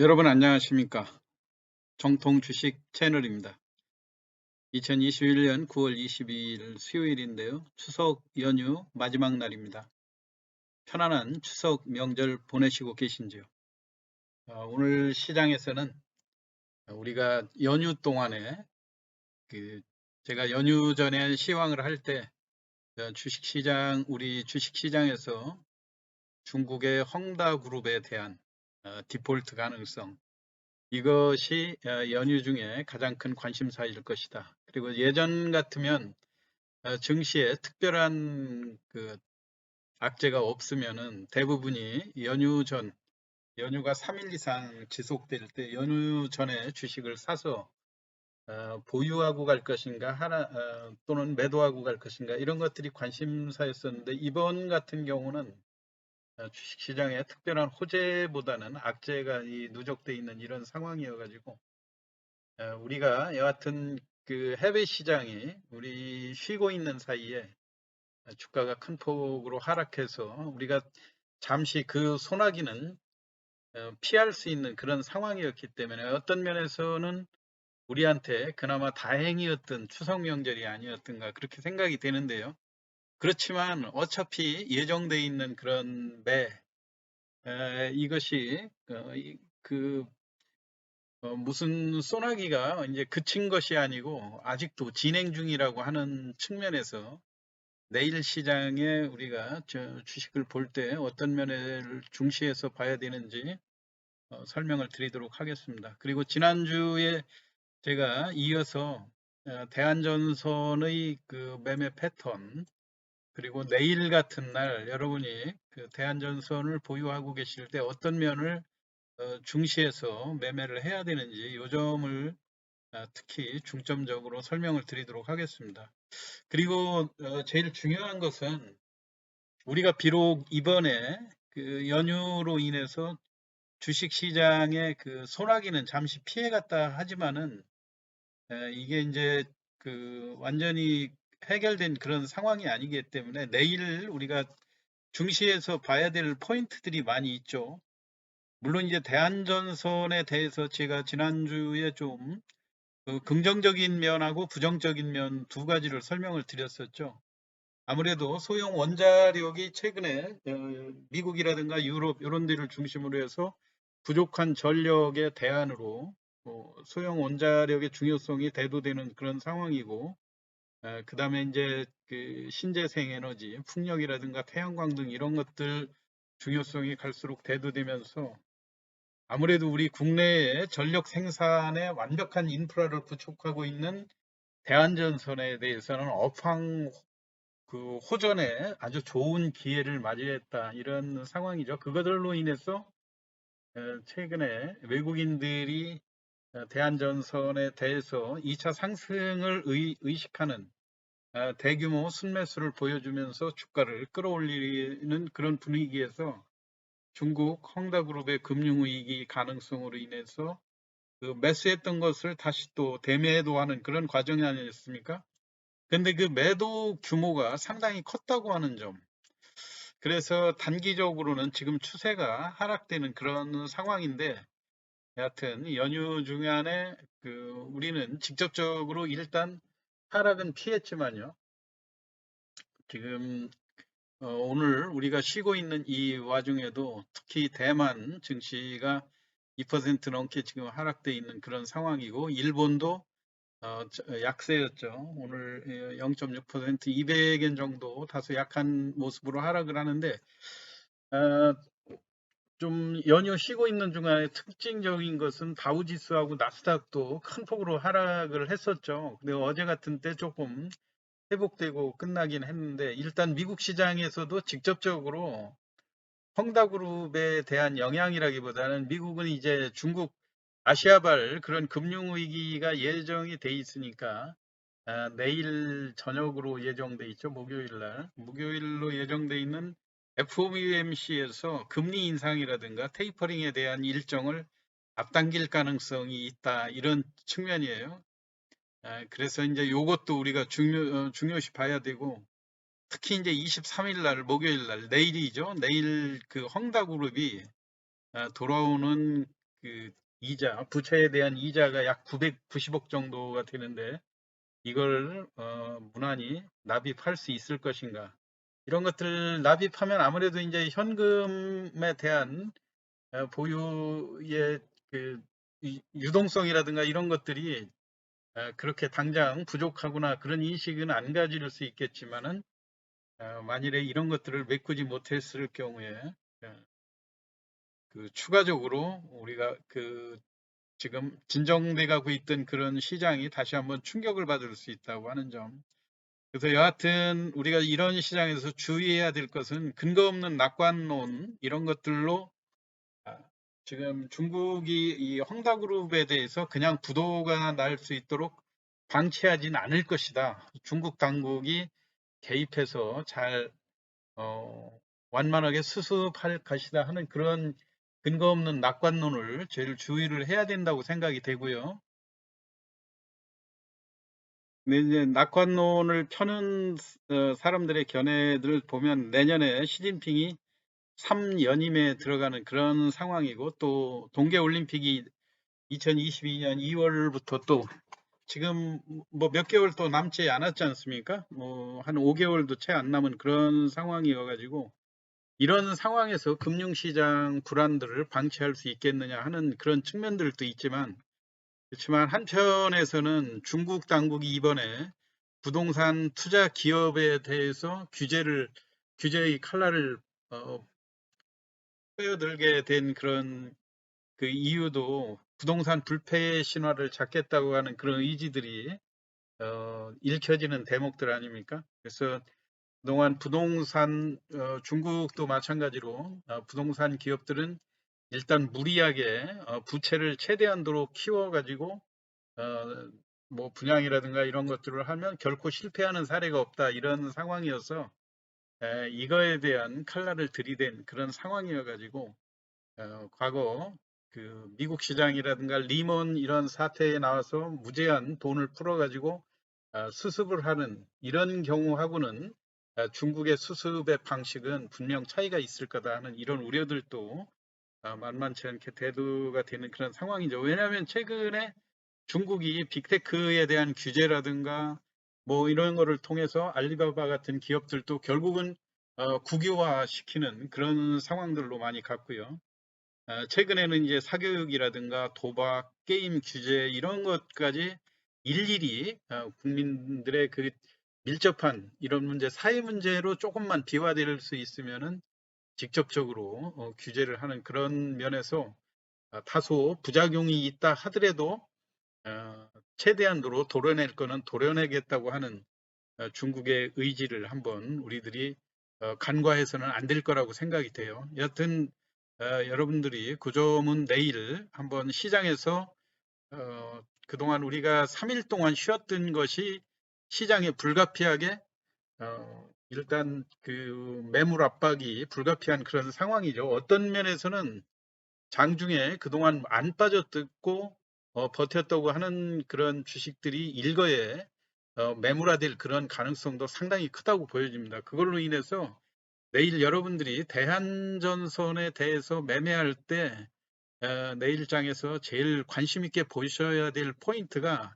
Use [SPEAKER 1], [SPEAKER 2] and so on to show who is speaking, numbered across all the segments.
[SPEAKER 1] 여러분 안녕하십니까? 정통 주식 채널입니다. 2021년 9월 22일 수요일인데요. 추석 연휴 마지막 날입니다. 편안한 추석 명절 보내시고 계신지요? 오늘 시장에서는 우리가 연휴 동안에 그 제가 연휴 전에 시황을 할 때 우리 주식시장에서 중국의 헝다그룹에 대한 디폴트 가능성, 이것이 연휴 중에 가장 큰 관심사일 것이다. 그리고 예전 같으면 증시에 특별한 악재가 없으면은 대부분이 연휴가 3일 이상 지속될 때 연휴 전에 주식을 사서 보유하고 갈 것인가 또는 매도하고 갈 것인가 이런 것들이 관심사였었는데, 이번 같은 경우는 주식시장에 특별한 호재보다는 악재가 누적돼 있는 이런 상황이어가지고, 우리가 여하튼 그 해외 시장이 우리 쉬고 있는 사이에 주가가 큰 폭으로 하락해서 우리가 잠시 그 소나기는 피할 수 있는 그런 상황이었기 때문에 어떤 면에서는 우리한테 그나마 다행이었던 추석 명절이 아니었던가 그렇게 생각이 되는데요. 그렇지만 어차피 예정돼 있는 그런 이것이 무슨 소나기가 이제 그친 것이 아니고 아직도 진행 중이라고 하는 측면에서 내일 시장에 우리가 주식을 볼 때 어떤 면을 중시해서 봐야 되는지 설명을 드리도록 하겠습니다. 그리고 지난주에 제가 이어서 대한전선의 그 매매 패턴, 그리고 내일 같은 날 여러분이 그 대한전선을 보유하고 계실 때 어떤 면을 중시해서 매매를 해야 되는지 이 점을 특히 중점적으로 설명을 드리도록 하겠습니다. 그리고 제일 중요한 것은 우리가 비록 이번에 그 연휴로 인해서 주식 시장의 그 소나기는 잠시 피해갔다 하지만은 이게 이제 그 완전히 해결된 그런 상황이 아니기 때문에 내일 우리가 중시해서 봐야 될 포인트들이 많이 있죠. 물론 이제 대한전선에 대해서 제가 지난주에 좀 긍정적인 면하고 부정적인 면 두 가지를 설명을 드렸었죠. 아무래도 소형 원자력이 최근에 미국이라든가 유럽 이런 데를 중심으로 해서 부족한 전력의 대안으로 소형 원자력의 중요성이 대두되는 그런 상황이고, 그다음에 이제 그 신재생 에너지, 풍력이라든가 태양광 등 이런 것들 중요성이 갈수록 대두되면서 아무래도 우리 국내의 전력 생산에 완벽한 인프라를 구축하고 있는 대한전선에 대해서는 업황 호전에 아주 좋은 기회를 맞이했다, 이런 상황이죠. 그것들로 인해서 최근에 외국인들이 대한전선에 대해서 2차 상승을 의식하는 대규모 순매수를 보여주면서 주가를 끌어올리는 그런 분위기에서 중국 헝다그룹의 금융위기 가능성으로 인해서 그 매수했던 것을 다시 또 대매도하는 그런 과정이 아니었습니까? 근데 그 매도 규모가 상당히 컸다고 하는 점. 그래서 단기적으로는 지금 추세가 하락되는 그런 상황인데, 여하튼 연휴 중간에 우리는 직접적으로 일단 하락은 피했지만요. 지금 오늘 우리가 쉬고 있는 이 와중에도 특히 대만 증시가 2% 넘게 지금 하락돼 있는 그런 상황이고, 일본도 약세였죠. 오늘 0.6% 200엔 정도 다소 약한 모습으로 하락을 하는데, 어, 좀 연휴 쉬고 있는 중간에 특징적인 것은 다우지수하고 나스닥도 큰 폭으로 하락을 했었죠. 근데 어제 같은 때 조금 회복되고 끝나긴 했는데, 일단 미국 시장에서도 직접적으로 헝다그룹에 대한 영향이라기보다는 미국은 이제 중국 아시아발 그런 금융위기가 예정이 돼 있으니까 내일 저녁으로 예정돼 있죠. 목요일 날. 목요일로 예정돼 있는 FOMC에서 금리 인상이라든가 테이퍼링에 대한 일정을 앞당길 가능성이 있다, 이런 측면이에요. 그래서 이제 요것도 우리가 중요시 봐야 되고, 특히 이제 23일 날 목요일 날 내일이죠. 내일 그 헝다그룹이 돌아오는 그 이자, 부채에 대한 이자가 약 990억 정도가 되는데 이걸 무난히 납입할 수 있을 것인가? 이런 것들 납입하면 아무래도 이제 현금에 대한 보유의 그 유동성이라든가 이런 것들이 그렇게 당장 부족하구나 그런 인식은 안 가질 수 있겠지만은 만일에 이런 것들을 메꾸지 못했을 경우에 그 추가적으로 우리가 그 지금 진정돼 가고 있던 그런 시장이 다시 한번 충격을 받을 수 있다고 하는 점. 그래서 여하튼 우리가 이런 시장에서 주의해야 될 것은 근거 없는 낙관론 이런 것들로 아, 지금 중국이 이 헝다그룹에 대해서 그냥 부도가 날 수 있도록 방치하진 않을 것이다. 중국 당국이 개입해서 잘 완만하게 수습할 것이다 하는 그런 근거 없는 낙관론을 제일 주의를 해야 된다고 생각이 되고요. 근데 이제 낙관론을 펴는 사람들의 견해들을 보면 내년에 시진핑이 3연임에 들어가는 그런 상황이고 또 동계올림픽이 2022년 2월부터 또 지금 뭐 몇 개월 또 남지 않았지 않습니까? 뭐 한 5개월도 채 안 남은 그런 상황이어가지고 이런 상황에서 금융시장 불안들을 방치할 수 있겠느냐 하는 그런 측면들도 있지만 그렇지만 한편에서는 중국 당국이 이번에 부동산 투자 기업에 대해서 규제의 칼날을 빼어들게 된 그런 그 이유도 부동산 불패 신화를 잡겠다고 하는 그런 의지들이 읽혀지는 대목들 아닙니까? 그래서 그동안 부동산 중국도 마찬가지로 부동산 기업들은 일단 무리하게 부채를 최대한도로 키워가지고 뭐 분양이라든가 이런 것들을 하면 결코 실패하는 사례가 없다 이런 상황이어서 이거에 대한 칼날을 들이댄 그런 상황이어가지고 과거 그 미국 시장이라든가 리먼 이런 사태에 나와서 무제한 돈을 풀어가지고 수습을 하는 이런 경우하고는 중국의 수습의 방식은 분명 차이가 있을 거다 하는 이런 우려들도 만만치 않게 대두가 되는 그런 상황이죠. 왜냐하면 최근에 중국이 빅테크에 대한 규제라든가 뭐 이런 거를 통해서 알리바바 같은 기업들도 결국은 국유화 시키는 그런 상황들로 많이 갔고요. 최근에는 이제 사교육이라든가 도박, 게임 규제 이런 것까지 일일이 국민들의 그 밀접한 이런 문제, 사회 문제로 조금만 비화될 수 있으면은 직접적으로 규제를 하는 그런 면에서 다소 부작용이 있다 하더라도 최대한으로 도려낼 거는 도려내겠다고 하는 중국의 의지를 한번 우리들이 간과해서는 안 될 거라고 생각이 돼요. 여하튼 여러분들이 그 점은 내일 한번 시장에서 그동안 우리가 3일 동안 쉬었던 것이 시장에 불가피하게 일단 그 매물 압박이 불가피한 그런 상황이죠. 어떤 면에서는 장중에 그동안 안 빠졌고 버텼다고 하는 그런 주식들이 일거에 매물화될 그런 가능성도 상당히 크다고 보여집니다. 그걸로 인해서 내일 여러분들이 대한전선에 대해서 매매할 때 내일장에서 제일 관심 있게 보셔야 될 포인트가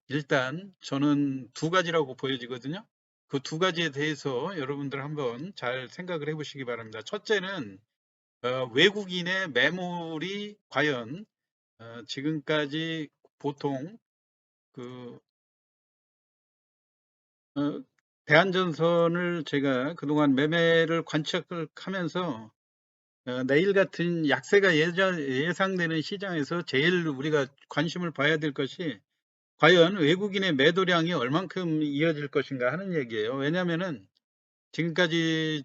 [SPEAKER 1] 일단 저는 두 가지라고 보여지거든요. 그 두 가지에 대해서 여러분들 한번 잘 생각을 해보시기 바랍니다. 첫째는 외국인의 매물이 과연 지금까지 보통 그 대한전선을 제가 그동안 매매를 관측을 하면서 내일 같은 약세가 예상되는 시장에서 제일 우리가 관심을 봐야 될 것이 과연 외국인의 매도량이 얼만큼 이어질 것인가 하는 얘기예요. 왜냐하면은 지금까지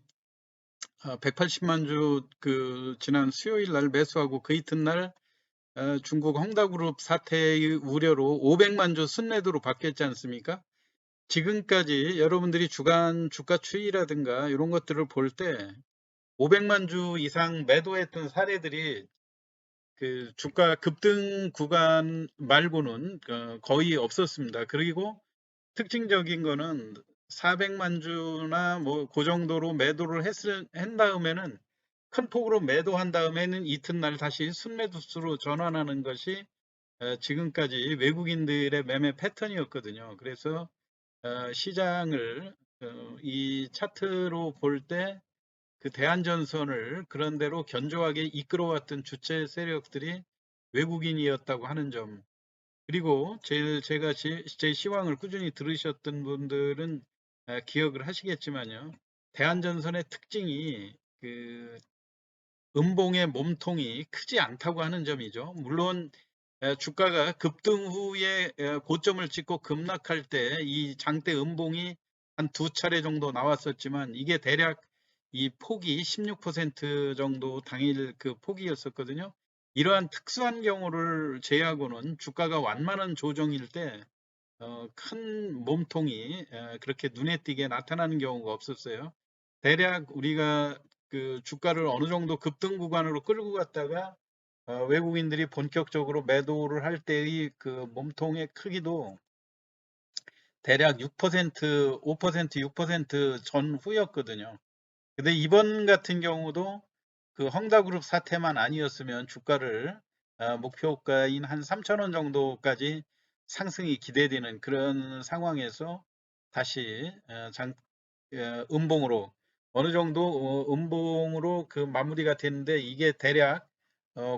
[SPEAKER 1] 180만 주 그 지난 수요일 날 매수하고 그 이튿날 중국 헝다그룹 사태의 우려로 500만 주 순매도로 바뀌었지 않습니까? 지금까지 여러분들이 주간 주가 추이라든가 이런 것들을 볼 때 500만 주 이상 매도했던 사례들이 그 주가 급등 구간 말고는 거의 없었습니다. 그리고 특징적인 거는 400만 주나 뭐 그 정도로 매도를 한 다음에는 큰 폭으로 매도한 다음에는 이튿날 다시 순매도수로 전환하는 것이 지금까지 외국인들의 매매 패턴이었거든요. 그래서 시장을 이 차트로 볼 때 그 대한전선을 그런 대로 견조하게 이끌어왔던 주체 세력들이 외국인이었다고 하는 점. 그리고 제가 제 시황을 꾸준히 들으셨던 분들은 기억을 하시겠지만요. 대한전선의 특징이 그 음봉의 몸통이 크지 않다고 하는 점이죠. 물론 주가가 급등 후에 고점을 찍고 급락할 때 이 장대 음봉이 한 두 차례 정도 나왔었지만 이게 대략 이 폭이 16% 정도 당일 그 폭이었었거든요. 이러한 특수한 경우를 제외하고는 주가가 완만한 조정일 때 큰 몸통이 그렇게 눈에 띄게 나타나는 경우가 없었어요. 대략 우리가 그 주가를 어느 정도 급등 구간으로 끌고 갔다가 외국인들이 본격적으로 매도를 할 때의 그 몸통의 크기도 대략 6%, 5%, 6% 전후였거든요. 근데 이번 같은 경우도 그 헝다그룹 사태만 아니었으면 주가를 목표가인 한 3,000원 정도까지 상승이 기대되는 그런 상황에서 다시 음봉으로 어느 정도 음봉으로 그 마무리가 됐는데 이게 대략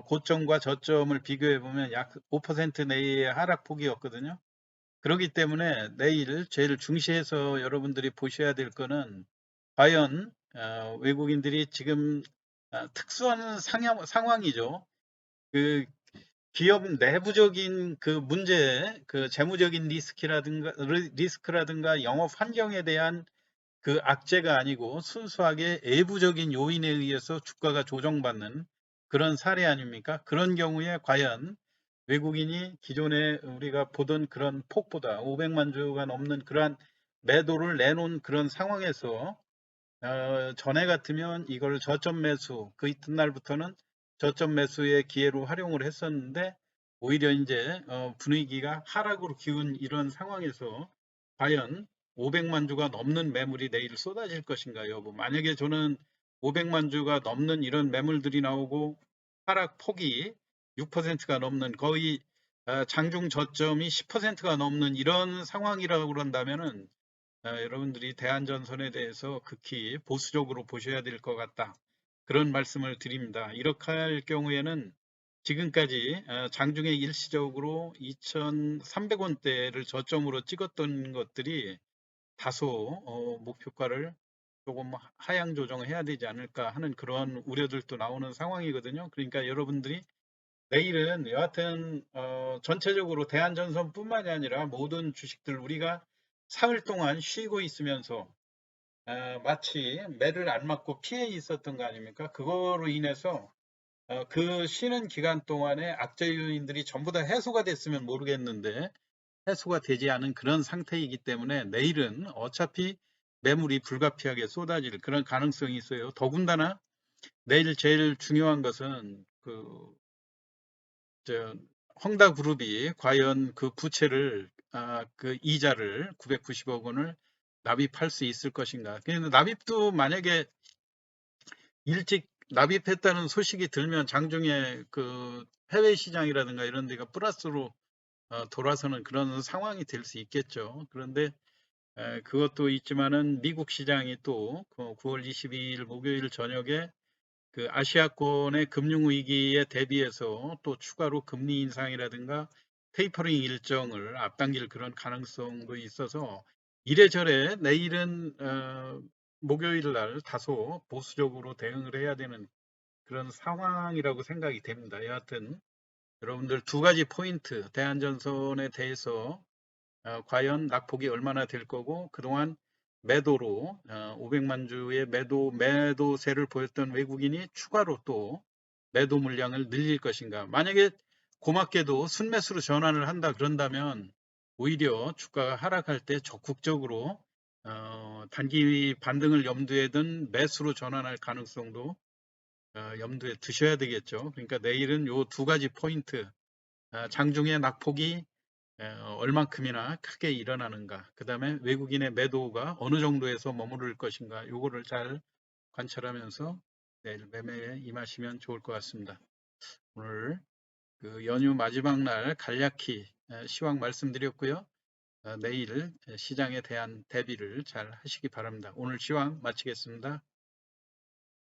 [SPEAKER 1] 고점과 저점을 비교해 보면 약 5% 내의 하락폭이었거든요. 그렇기 때문에 내일 제일 중시해서 여러분들이 보셔야 될 거는 과연 외국인들이 지금 특수한 상황이죠. 그 기업 내부적인 그 문제, 그 재무적인 리스크라든가 영업 환경에 대한 그 악재가 아니고 순수하게 외부적인 요인에 의해서 주가가 조정받는 그런 사례 아닙니까? 그런 경우에 과연 외국인이 기존에 우리가 보던 그런 폭보다 500만 주가 넘는 그러한 매도를 내놓은 그런 상황에서 전에 같으면 이걸 저점 매수, 그 이튿날부터는 저점 매수의 기회로 활용을 했었는데 오히려 이제 분위기가 하락으로 기운 이런 상황에서 과연 500만 주가 넘는 매물이 내일 쏟아질 것인가 여부. 만약에 저는 500만 주가 넘는 이런 매물들이 나오고 하락 폭이 6%가 넘는 거의 장중 저점이 10%가 넘는 이런 상황이라고 그런다면은 여러분들이 대한전선에 대해서 극히 보수적으로 보셔야 될 것 같다. 그런 말씀을 드립니다. 이렇게 할 경우에는 지금까지 장중에 일시적으로 2,300원대를 저점으로 찍었던 것들이 다소 목표가를 조금 하향 조정해야 되지 않을까 하는 그런 우려들도 나오는 상황이거든요. 그러니까 여러분들이 내일은 여하튼 전체적으로 대한전선뿐만이 아니라 모든 주식들 우리가 사흘 동안 쉬고 있으면서 마치 매를 안 맞고 피해 있었던 거 아닙니까? 그거로 인해서 그 쉬는 기간 동안에 악재 요인들이 전부 다 해소가 됐으면 모르겠는데 해소가 되지 않은 그런 상태이기 때문에 내일은 어차피 매물이 불가피하게 쏟아질 그런 가능성이 있어요. 더군다나 내일 제일 중요한 것은 그 저 헝다그룹이 과연 그 부채를 그 이자를 990억 원을 납입할 수 있을 것인가. 근데 납입도 만약에 일찍 납입했다는 소식이 들면 장중에 그 해외 시장이라든가 이런 데가 플러스로 돌아서는 그런 상황이 될 수 있겠죠. 그런데 그것도 있지만은 미국 시장이 또 9월 22일 목요일 저녁에 그 아시아권의 금융위기에 대비해서 또 추가로 금리 인상이라든가 테이퍼링 일정을 앞당길 그런 가능성도 있어서 이래저래 내일은 목요일 날 다소 보수적으로 대응을 해야 되는 그런 상황이라고 생각이 됩니다. 여하튼 여러분들 두 가지 포인트 대한전선에 대해서 과연 낙폭이 얼마나 될 거고 그동안 매도로 500만 주의 매도세를 보였던 외국인이 추가로 또 매도 물량을 늘릴 것인가. 만약에 고맙게도 순매수로 전환을 한다 그런다면 오히려 주가가 하락할 때 적극적으로 단기 반등을 염두에 둔 매수로 전환할 가능성도 염두에 두셔야 되겠죠. 그러니까 내일은 요 두 가지 포인트 장중에 낙폭이 얼만큼이나 크게 일어나는가, 그 다음에 외국인의 매도가 어느 정도에서 머무를 것인가, 요거를 잘 관찰하면서 내일 매매에 임하시면 좋을 것 같습니다. 오늘 그 연휴 마지막 날 간략히 시황 말씀드렸고요. 내일 시장에 대한 대비를 잘 하시기 바랍니다. 오늘 시황 마치겠습니다.